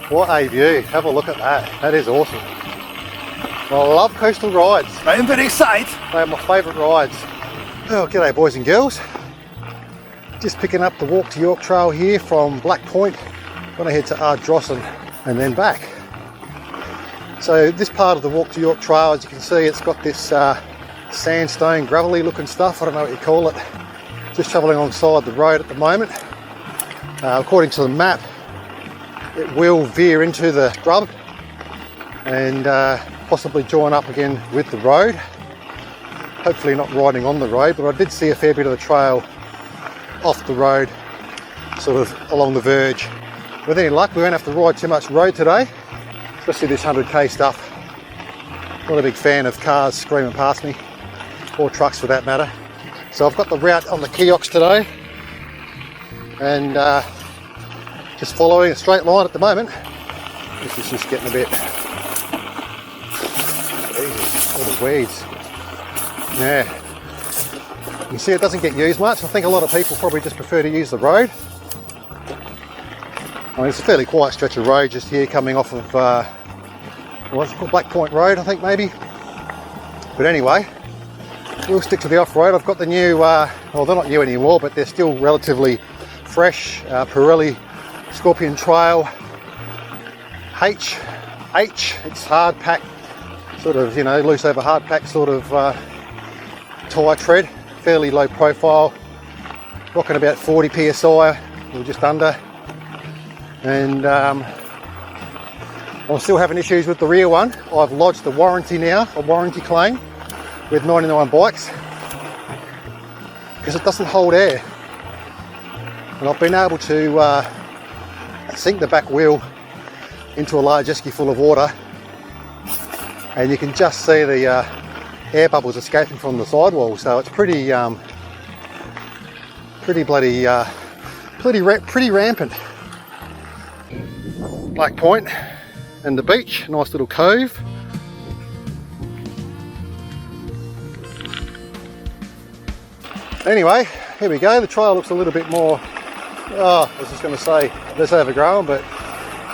What a view. Have a look at that. That is awesome. I love coastal rides. I am very excited. They are my favourite rides. Oh, g'day boys and girls. Just picking up the Walk to Yorke trail here from Black Point. Gonna head to Ardrossan and then back. So this part of the Walk to Yorke trail, as you can see, it's got this sandstone, gravelly looking stuff. I don't know what you call it. Just travelling alongside the road at the moment. According to the map, it will veer into the scrub and possibly join up again with the road. Hopefully not riding on the road, but I did see a fair bit of the trail off the road, sort of along the verge. With any luck, we won't have to ride too much road today, especially this 100k stuff. Not a big fan of cars screaming past me, or trucks for that matter. So I've got the route on the kayaks today, and just following a straight line at the moment. This is just getting a bit, Jesus, all the weeds. Yeah, you see it doesn't get used much. I think a lot of people probably just prefer to use the road. I mean, it's a fairly quiet stretch of road just here coming off of, what's it called, Black Point Road, I think maybe. But anyway, we'll stick to the off-road. I've got the new, well, they're not new anymore, but they're still relatively fresh, Pirelli Scorpion Trail H. It's hard pack, sort of, you know, loose over hard pack sort of tyre tread, fairly low profile, rocking about 40 psi or just under. And I'm still having issues with the rear one. I've lodged a warranty now, a warranty claim with 99 Bikes, because it doesn't hold air. And I've been able to sink the back wheel into a large esky full of water, and you can just see the air bubbles escaping from the sidewall. So it's pretty rampant. Black Point and the beach, nice little cove. Anyway, here we go. The trail looks a little bit more, I was just going to say less overgrown, but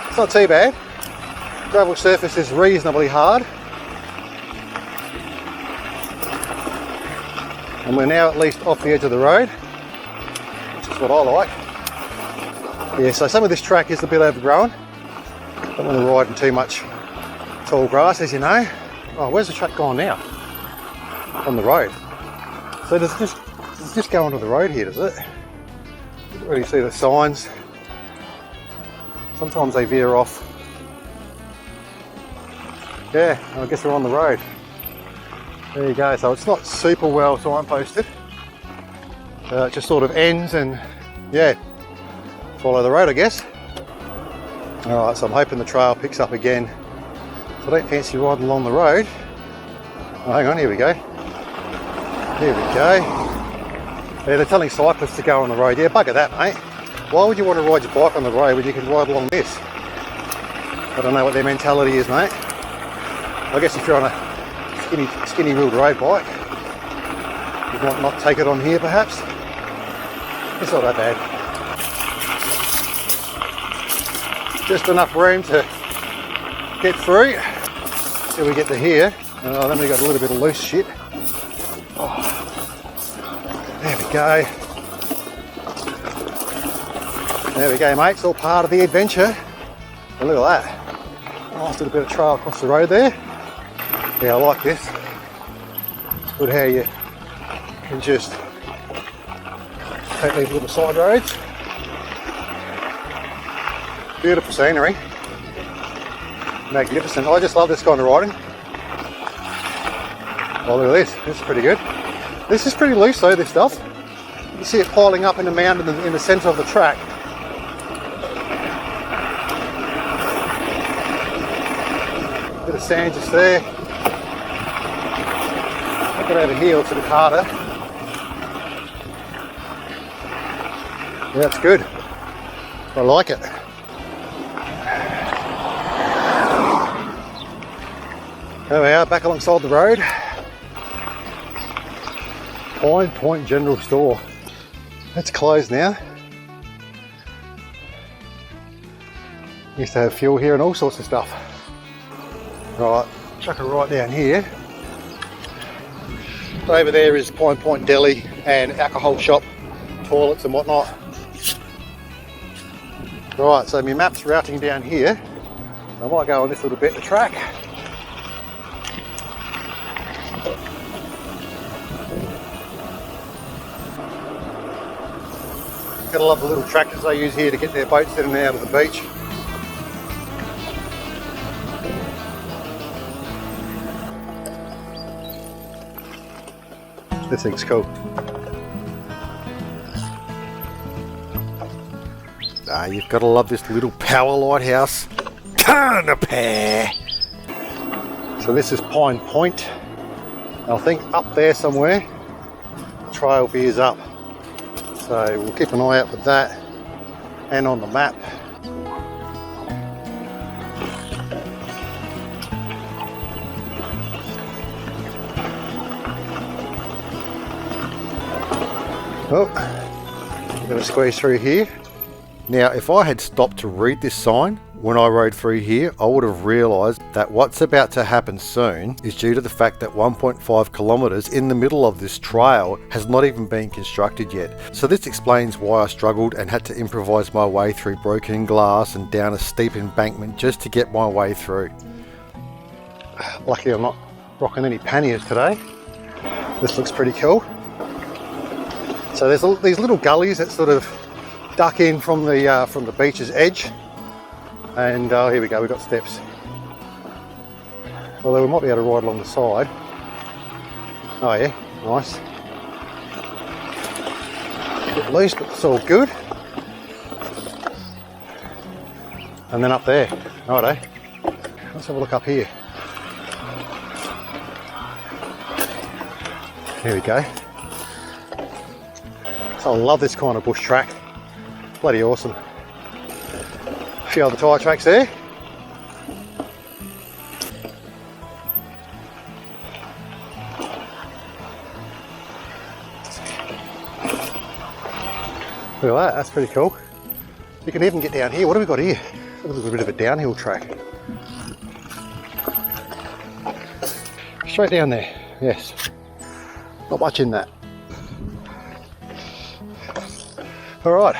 it's not too bad. Gravel surface is reasonably hard. And we're now at least off the edge of the road, which is what I like. Yeah, so some of this track is a bit overgrown. Don't want to ride in too much tall grass, as you know. Oh, where's the track gone now? On the road. So does it just go onto the road here, does it? You can really see the signs. Sometimes they veer off. Yeah, I guess we're on the road. There you go. So it's not super well signposted. It just sort of ends and, yeah, follow the road, I guess. Alright, so I'm hoping the trail picks up again. So I don't fancy riding along the road. Oh, hang on, here we go. Here we go. Yeah, they're telling cyclists to go on the road. Yeah, bugger that, mate. Why would you want to ride your bike on the road when you can ride along this? I don't know what their mentality is, mate. I guess if you're on a skinny wheeled road bike, you might not take it on here perhaps. It's not that bad. Just enough room to get through till we get to here. Then we got a little bit of loose shit. Oh, there we go. There we go, mate. It's all part of the adventure. And look at that. Nice little bit of trail across the road there. Yeah, I like this. It's good how you can just take these little side roads. Beautiful scenery. Magnificent. I just love this kind of riding. Oh, look at this. This is pretty good. This is pretty loose though, this stuff. You see it piling up in a mound in the centre of the track. Bit of sand just there. Look at over here, it's a bit harder. Yeah, that's good. I like it. There we are, back alongside the road. Pine Point General Store. It's closed now. Used to have fuel here and all sorts of stuff. Right, chuck it right down here. Over there is Pine Point Deli and alcohol shop, toilets and whatnot. Right, so my map's routing down here. I might go on this little bit of the track. Gotta love the little tractors they use here to get their boats in and out of the beach. This thing's cool. You've got to love this little power lighthouse. Canopy! So this is Pine Point. I think up there somewhere, the trail veers up. So we'll keep an eye out for that and on the map. Oh, I'm going to squeeze through here. Now, if I had stopped to read this sign when I rode through here, I would have realised that what's about to happen soon is due to the fact that 1.5 kilometres in the middle of this trail has not even been constructed yet. So this explains why I struggled and had to improvise my way through broken glass and down a steep embankment just to get my way through. Lucky I'm not rocking any panniers today. This looks pretty cool. So there's these little gullies that sort of duck in from the beach's edge, and here we go, we've got steps. Although we might be able to ride along the side. Oh yeah, nice. A bit loose, but it's all good. And then up there, righto. Let's have a look up here. Here we go. So I love this kind of bush track. Bloody awesome. A few other tyre tracks there. Look at that, that's pretty cool. You can even get down here. What have we got here? A little bit of a downhill track. Straight down there, yes. Not much in that. Alright,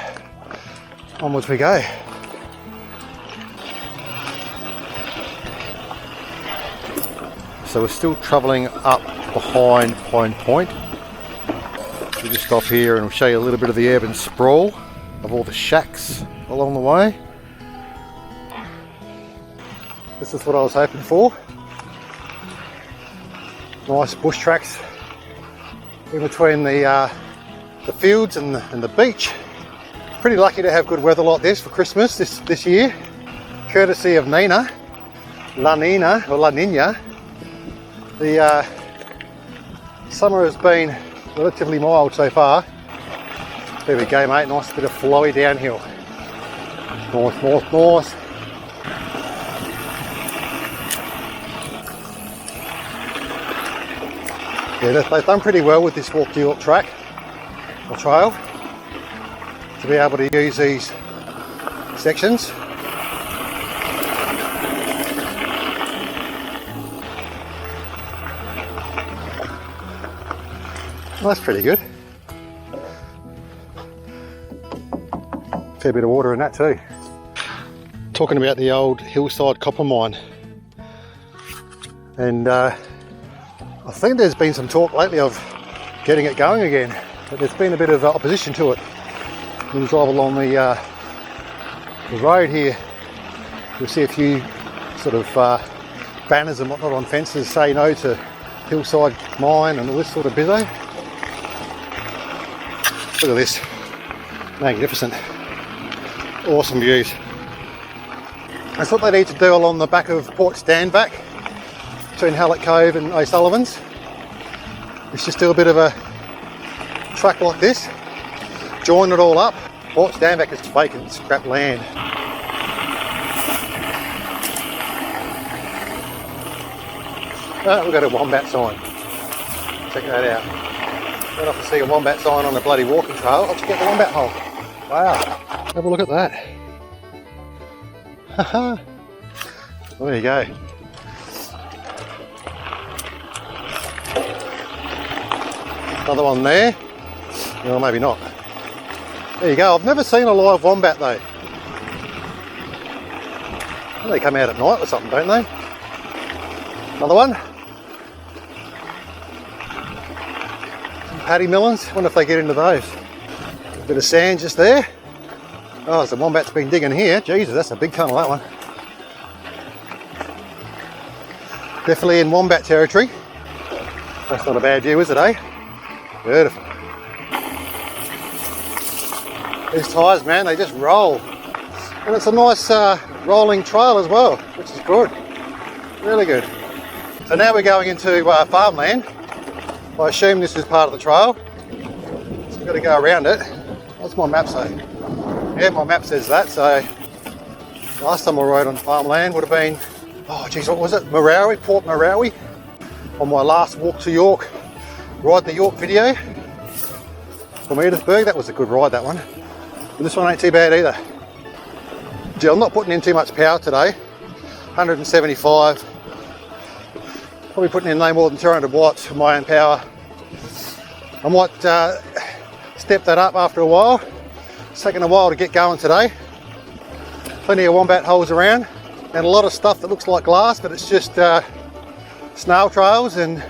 onwards we go. So we're still travelling up behind Pine Point. We'll just stop here and we'll show you a little bit of the urban sprawl of all the shacks along the way. This is what I was hoping for. Nice bush tracks in between the fields and the beach. Pretty lucky to have good weather like this for Christmas this year, courtesy of Nina, La Nina or La Nina. The summer has been relatively mild so far. There we go, mate. Nice bit of flowy downhill. North, north, north. Yeah, they've done pretty well with this Walk to Yorke track or trail to be able to use these sections. Well, that's pretty good. Fair bit of water in that too. Talking about the old hillside copper mine, and I think there's been some talk lately of getting it going again, but there's been a bit of opposition to it. When you drive along the road here, you'll see a few sort of banners and whatnot on fences say no to hillside mine and all this sort of bizzo. Look at this, magnificent, awesome views. That's what they need to do along the back of Port Stanback between Hallett Cove and O'Sullivan's. It's just do a bit of a track like this, join it all up. Port Stanback is vacant, scrap land. We've got a wombat sign. Check that out. Don't often see a wombat sign on a bloody walking trail. I'll check out the wombat hole. Wow, have a look at that. Well, there you go. Another one there. Well, maybe not. There you go. I've never seen a live wombat though. Well, they come out at night or something, don't they? Another one. Some paddy melons. Wonder if they get into those. A bit of sand just there. Oh, the wombat's been digging here. Jesus, that's a big tunnel, that one. Definitely in wombat territory. That's not a bad view, is it, eh? Beautiful. These tyres, man, they just roll. And it's a nice rolling trail as well, which is good. Really good. So now we're going into farmland. I assume this is part of the trail. So we've got to go around it. What's my map say? Yeah, my map says that. So last time I rode on farmland would have been, oh geez, what was it? Marawi, Port Marawi. On my last walk to Yorke, ride the Yorke video from Edithburgh. That was a good ride, that one. And this one ain't too bad either. Gee, I'm not putting in too much power today. 175. Probably putting in no more than 200 watts for my own power. I might step that up after a while. It's taken a while to get going today. Plenty of wombat holes around and a lot of stuff that looks like glass, but it's just snail trails and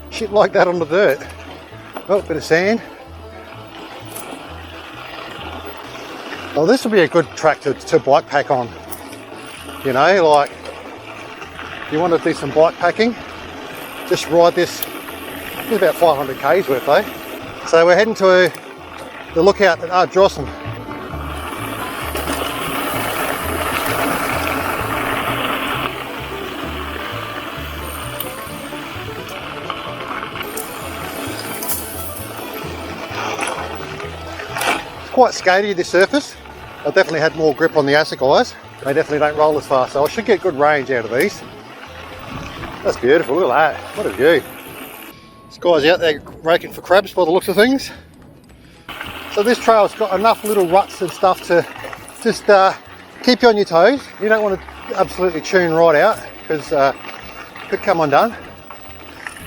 shit like that on the dirt. Oh, bit of sand. Well, this would be a good track to bike pack on. You know, like if you want to do some bike packing, just ride this. It's about 500 k's worth, eh? So we're heading to the lookout at Ardrossan. It's quite skatey, this surface. I definitely had more grip on the assegais. They definitely don't roll as fast, so I should get good range out of these. That's beautiful, look at that. What a view. This guy's out there raking for crabs by the looks of things. So this trail's got enough little ruts and stuff to just keep you on your toes. You don't want to absolutely tune right out because it could come undone.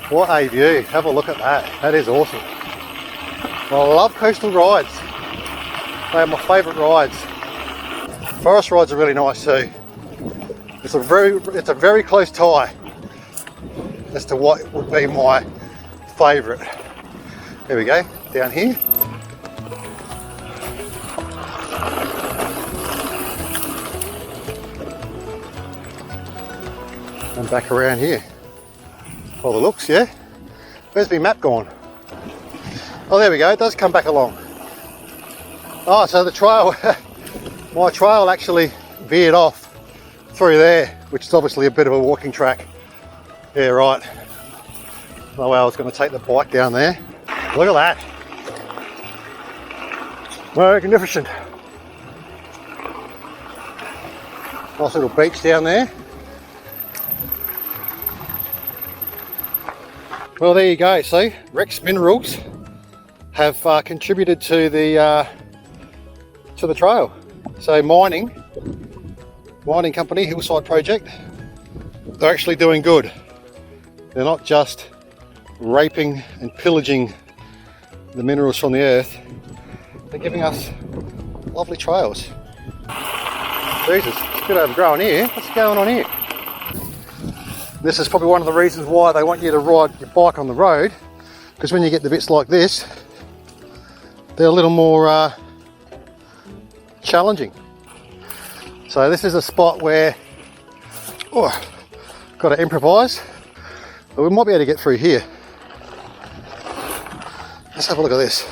What a view, have a look at that. That is awesome. I love coastal rides. They are my favourite rides. Forest rides are really nice too. It's a very close tie as to what would be my favourite. There we go, down here. And back around here. By the looks, yeah. Where's my map gone? Oh, there we go, it does come back along. Oh, so the trail, my trail actually veered off through there, which is obviously a bit of a walking track. Yeah, right. No way I was going to take the bike down there. Look at that. Magnificent. Nice little beach down there. Well, there you go. See, Rex Minerals have contributed to the trail. So mining company, Hillside Project, they're actually doing good. They're not just raping and pillaging the minerals from the earth. They're giving us lovely trails. Jesus, it's a bit overgrown here. What's going on here? This is probably one of the reasons why they want you to ride your bike on the road, because when you get the bits like this, they're a little more challenging. So this is a spot where got to improvise, but we might be able to get through here. Let's have a look at this.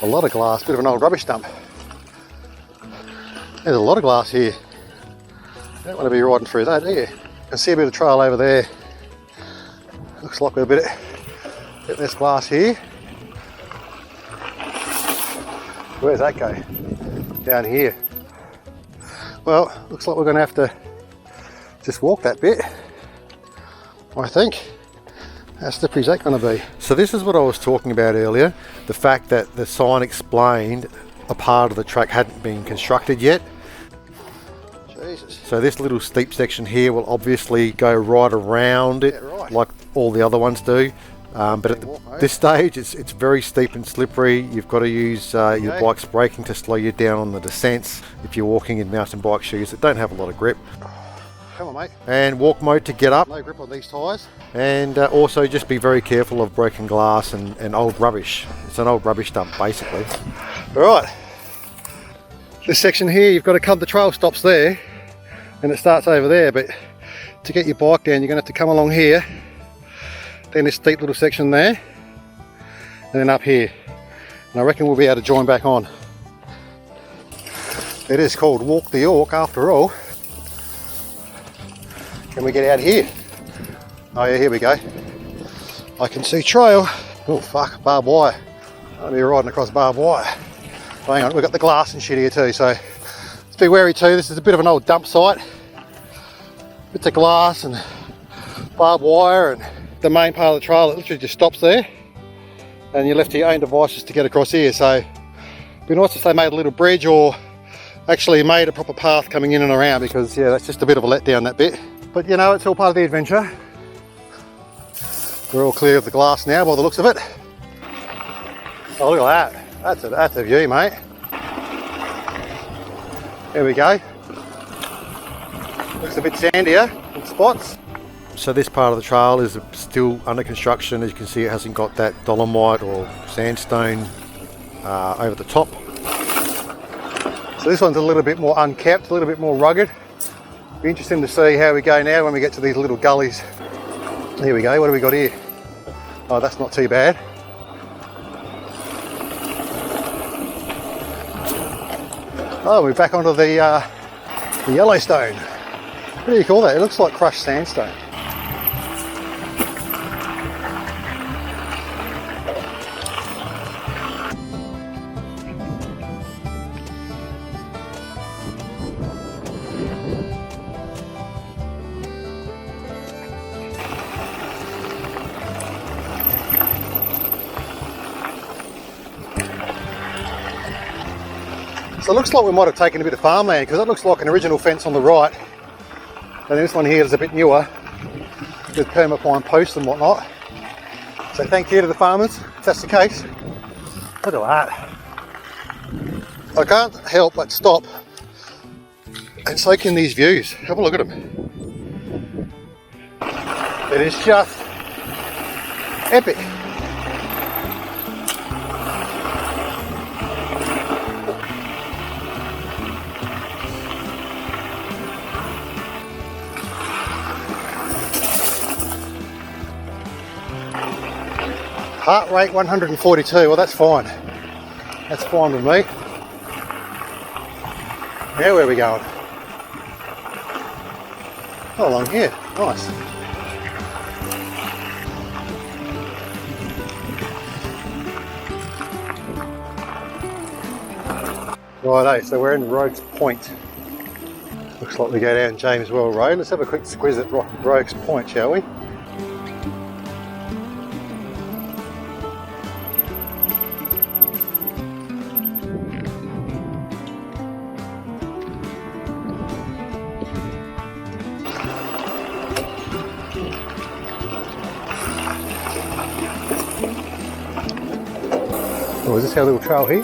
A lot of glass, bit of an old rubbish dump. There's a lot of glass here. You don't want to be riding through that, do you? You can see a bit of trail over there. Looks like we're a bit less glass here. Where's that go? Down here. Well, looks like we're going to have to just walk that bit, I think. How slippery is that going to be? So this is what I was talking about earlier, the fact that the sign explained a part of the track hadn't been constructed yet. Jesus. So this little steep section here will obviously go right around it, like all the other ones do. But at this stage, it's very steep and slippery. You've got to use your bike's braking to slow you down on the descents if you're walking in mountain bike shoes that don't have a lot of grip. Come on, mate. And walk mode to get up. No grip on these tyres. And also just be very careful of broken glass and old rubbish. It's an old rubbish dump, basically. Right. This section here, you've got to come, the trail stops there and it starts over there, but to get your bike down, you're going to have to come along here, then this steep little section there, and then up here. And I reckon we'll be able to join back on. It is called Walk the Yorke after all. Can we get out here? Oh yeah, here we go. I can see trail. Oh fuck, barbed wire. I'll be riding across barbed wire. Hang on, we've got the glass and shit here too, so let's be wary too. This is a bit of an old dump site. Bits of glass and barbed wire, and the main part of the trail, it literally just stops there. And you're left to your own devices to get across here. So it'd be nice if they made a little bridge or actually made a proper path coming in and around, because yeah, that's just a bit of a letdown, that bit. But you know, it's all part of the adventure. We're all clear of the glass now by the looks of it. Oh, look at that. That's a view, mate. There we go. Looks a bit sandier in spots. So this part of the trail is still under construction. As you can see, it hasn't got that dolomite or sandstone over the top. So this one's a little bit more unkept, a little bit more rugged. Be interesting to see how we go now when we get to these little gullies. Here we go, what do we got here? Oh, that's not too bad. Oh, we're back onto the Yellowstone. What do you call that? It looks like crushed sandstone. So it looks like we might have taken a bit of farmland, because that looks like an original fence on the right. And this one here is a bit newer, with permapine posts and whatnot. So thank you to the farmers, if that's the case. Look at that. I can't help but stop and soak in these views. Have a look at them. It is just epic. Heart rate 142, well that's fine. That's fine with me. Now where are we going? Oh, along here, nice. Righto, so we're in Rogues Point. Looks like we go down James Well Road. Let's have a quick squeeze at Rogues Point, shall we? Oh, is this our little trail here?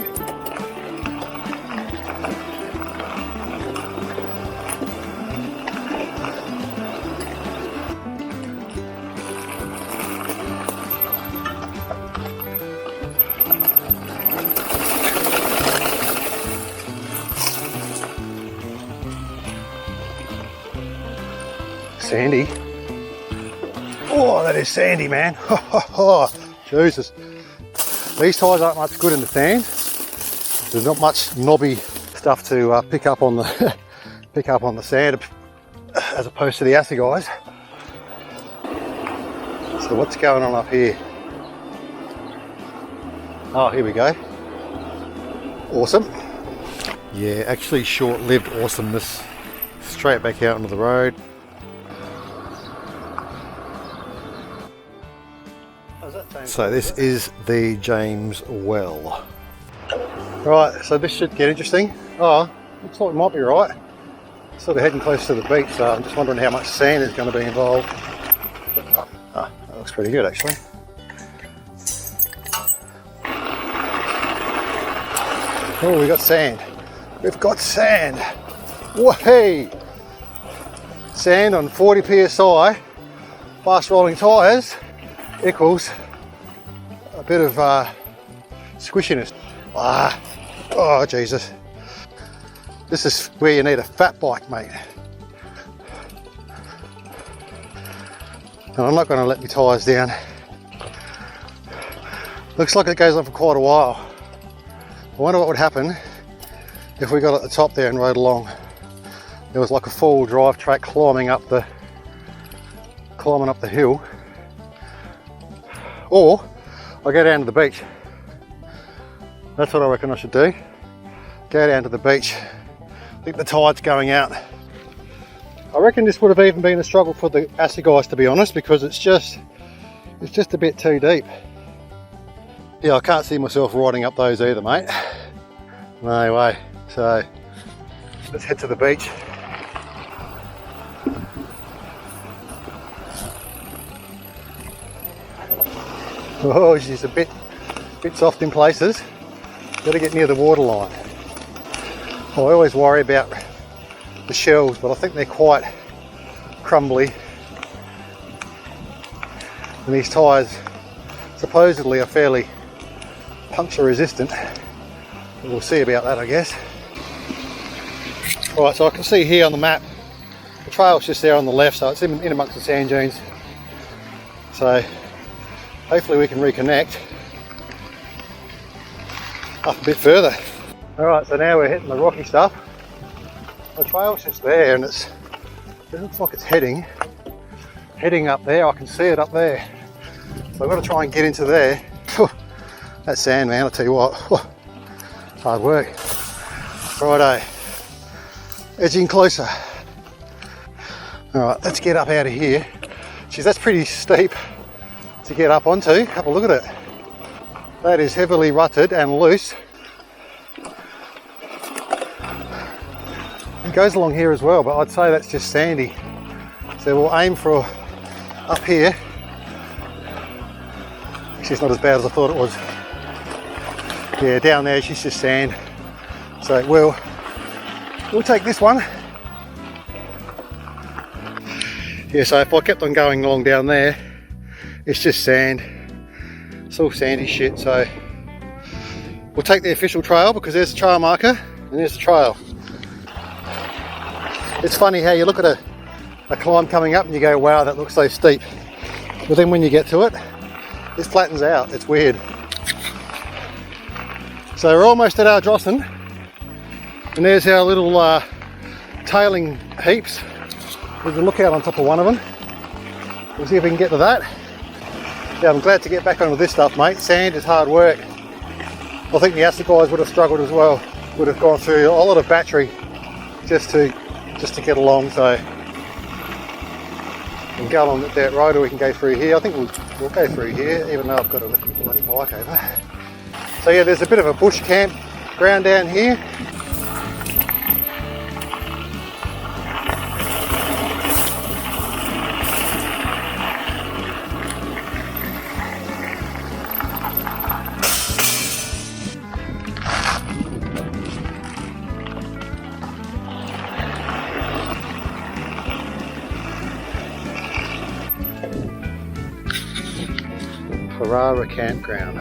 Sandy. Oh, that is sandy, man. Jesus. These tyres aren't much good in the sand. There's not much knobby stuff to pick up on the pick up on the sand as opposed to the Assegais. So what's going on up here? Oh, here we go. Awesome. Yeah, actually short-lived awesomeness. Straight back out onto the road. So this is the James Well. Right, so this should get interesting. Oh, looks like we might be right. Sort of heading close to the beach, so I'm just wondering how much sand is going to be involved. Ah, that looks pretty good actually. Oh, we got sand. We've got sand. Whoa! Sand on 40 psi, fast rolling tyres equals a bit of squishiness. Ah, oh Jesus. This is where you need a fat bike, mate. And I'm not going to let my tyres down. Looks like it goes on for quite a while. I wonder what would happen if we got at the top there and rode along. There was like a full drive track climbing up the hill. Or I go down to the beach. That's what I reckon I should do. Go down to the beach. I think the tide's going out. I reckon this would have even been a struggle for the assegais, to be honest, because it's just a bit too deep. Yeah, I can't see myself riding up those either, mate. No way. So let's head to the beach. Oh, she's a bit soft in places. Got to get near the waterline. I always worry about the shells, but I think they're quite crumbly. And these tyres supposedly are fairly puncture resistant. We'll see about that, I guess. Right, so I can see here on the map, the trail's just there on the left, so it's in amongst the sand dunes. So hopefully we can reconnect up a bit further. Alright, so now we're hitting the rocky stuff. The trail's just there and it looks like it's heading up there. I can see it up there. So I've got to try and get into there. That sand, man, I'll tell you what, it's hard work. Righto, edging closer. Alright, let's get up out of here. Geez, that's pretty steep to get up onto. Have a look at it. That is heavily rutted and loose. It goes along here as well, but I'd say that's just sandy. So we'll aim for up here. Actually, it's not as bad as I thought it was. Yeah, down there she's just sand. So we'll take this one. Yeah, so if I kept on going along down there, it's just sand. It's all sandy shit, so we'll take the official trail because there's the trail marker and there's the trail. It's funny how you look at a climb coming up and you go, wow, that looks so steep. But then when you get to it, this flattens out. It's weird. So we're almost at Ardrossan, and there's our little tailing heaps. We can look out on top of one of them. We'll see if we can get to that. Yeah, I'm glad to get back onto this stuff, mate. Sand is hard work. I think the assegais would have struggled as well. Would have gone through a lot of battery just to get along. So we can go along the dirt road, or we can go through here. I think we'll go through here, even though I've got to lift my bloody bike over. So yeah, there's a bit of a bush camp ground down here. Carrara campground.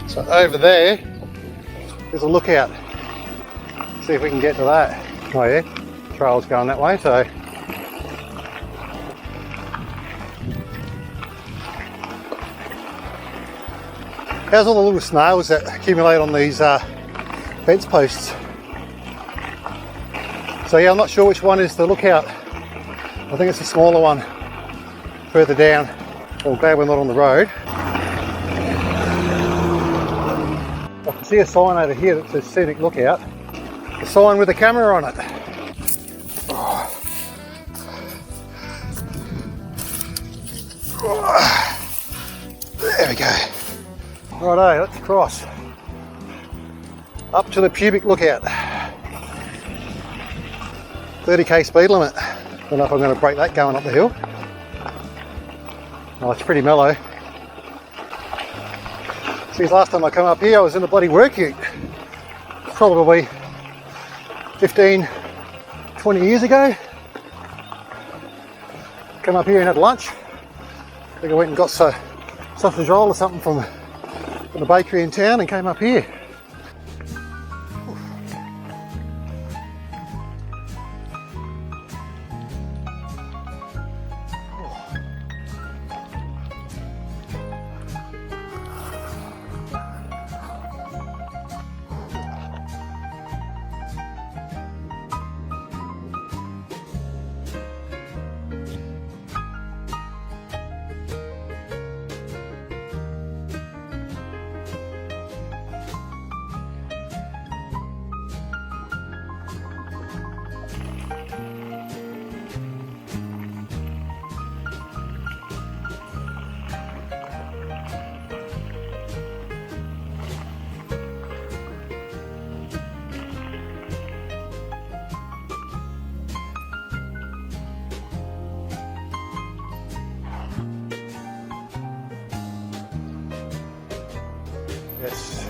So over there, there's a lookout. See if we can get to that. Oh yeah, the trail's going that way, so. How's all the little snails that accumulate on these fence posts? So yeah, I'm not sure which one is the lookout. I think it's the smaller one further down. Well, I'm glad we're not on the road. I can see a sign over here that says scenic lookout. A sign with a camera on it. Oh. Oh. There we go. Righto, let's cross. Up to the pubic lookout. 30k speed limit. Don't know if I'm going to break that going up the hill. Oh, it's pretty mellow. Since last time I come up here I was in the bloody work ute. Probably 15, 20 years ago. Come up here and had lunch. I think I went and got a sausage roll or something from the bakery in town and came up here. Yes,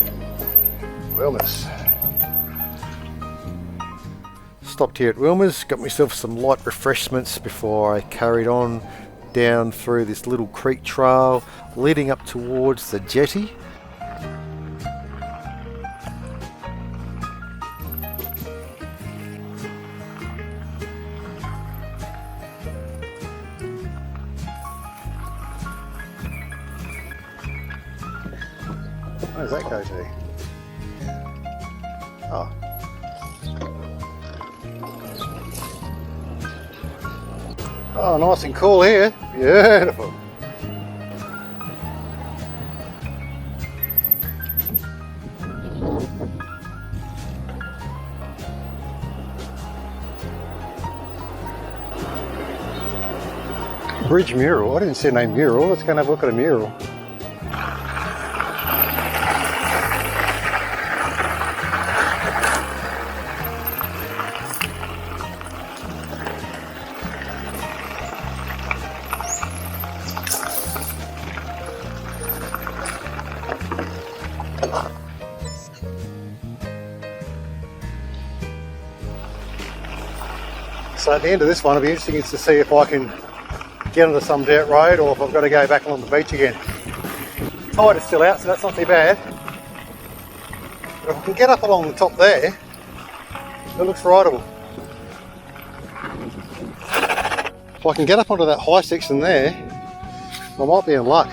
Wilma's. Stopped here at Wilma's, got myself some light refreshments before I carried on down through this little creek trail leading up towards the jetty. Where does that go to? Oh. Oh, nice and cool here. Beautiful. Bridge mural. I didn't see a name mural. Let's go and have a look at a mural. So at the end of this one, it'll be interesting to see if I can get onto some dirt road or if I've got to go back along the beach again. Tide is still out, so that's not too bad. But if I can get up along the top there, it looks rideable. If I can get up onto that high section there, I might be in luck.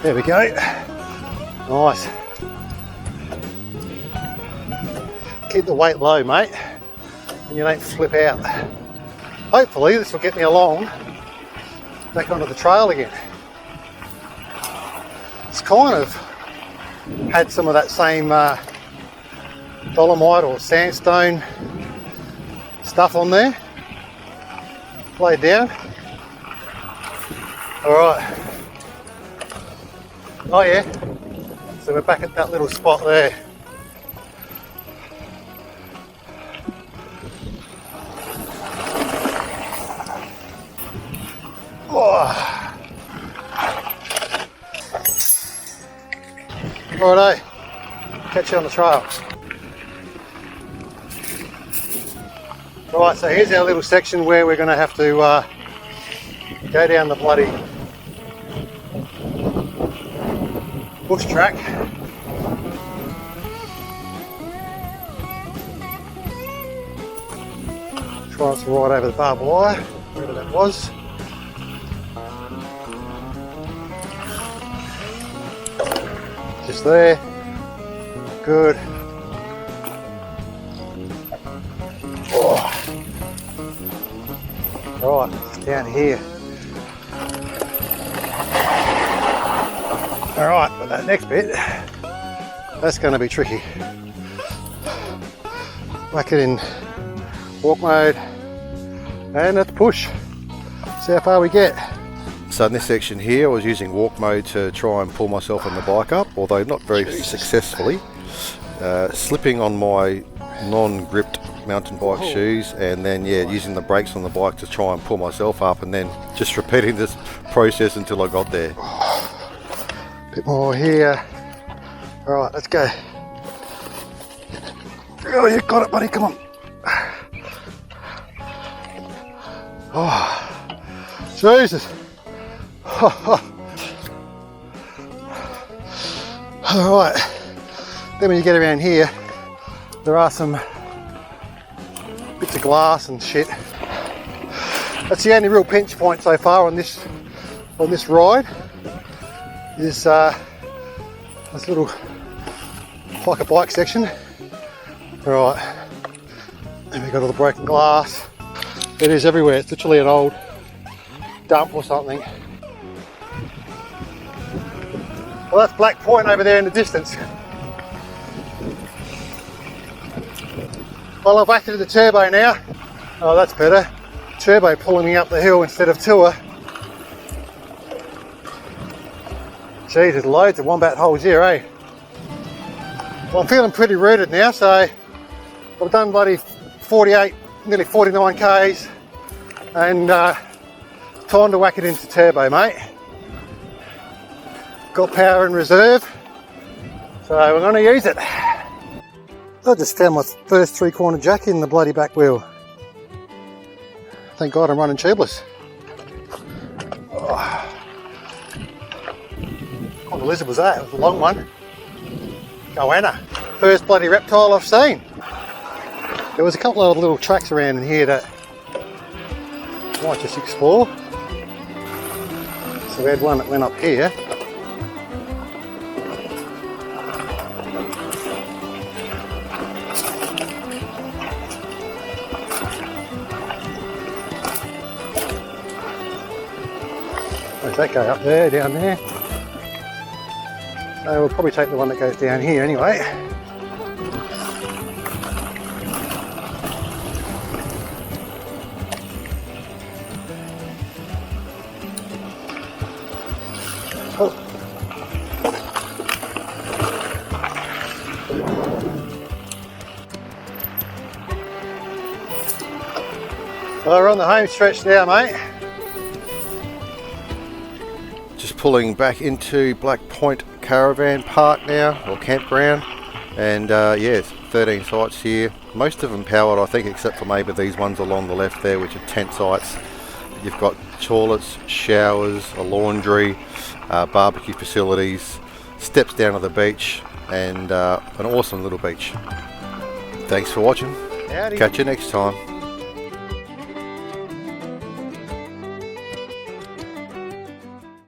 There we go. Nice. Keep the weight low, mate, and you don't flip out. Hopefully this will get me along back onto the trail again. It's kind of had some of that same dolomite or sandstone stuff on there laid down. Alright. Oh yeah, so we're back at that little spot there. Oh. Righto, catch you on the trail. Right, so here's our little section where we're going to have to go down the bloody bush track. Try to ride over the barbed wire, wherever that was. Just there. Good. Right, down here. Alright, but that next bit, that's going to be tricky. Whack it in walk mode, and let's push. See how far we get. So in this section here, I was using walk mode to try and pull myself on the bike up, although not very successfully. Slipping on my non-gripped mountain bike shoes, and then using the brakes on the bike to try and pull myself up, and then just repeating this process until I got there. Bit more here. Alright, let's go. Oh, you got it, buddy, come on. Oh, Jesus. Alright, then when you get around here, there are some bits of glass and shit. That's the only real pinch point so far on this ride. Is this little like a bike section. Alright, and we've got all the broken glass. It is everywhere. It's literally an old dump or something. Well, that's Black Point over there in the distance. Well, I've activated the turbo now. Oh, that's better. Turbo pulling me up the hill instead of tour. Geez, there's loads of wombat holes here, eh? Well, I'm feeling pretty rooted now, so I've done bloody 48, nearly 49 Ks, and time to whack it into turbo, mate. Got power in reserve, so we're going to use it. I just found my first 3-corner jack in the bloody back wheel. Thank God I'm running tubeless. Oh. What lizard was that? It was a long one. Goanna. First bloody reptile I've seen. There was a couple of little tracks around in here that I might just explore. So we had one that went up here. Where's that go? Up there, down there. So we'll probably take the one that goes down here anyway. Oh. Well, we're on the home stretch now, mate. Just pulling back into Black Point Caravan Park now, or campground, and it's 13 sites here, most of them powered I think, except for maybe these ones along the left there, which are tent sites. You've got toilets, showers, a laundry, barbecue facilities, steps down to the beach, and an awesome little beach. Thanks for watching. Howdy. Catch you next time.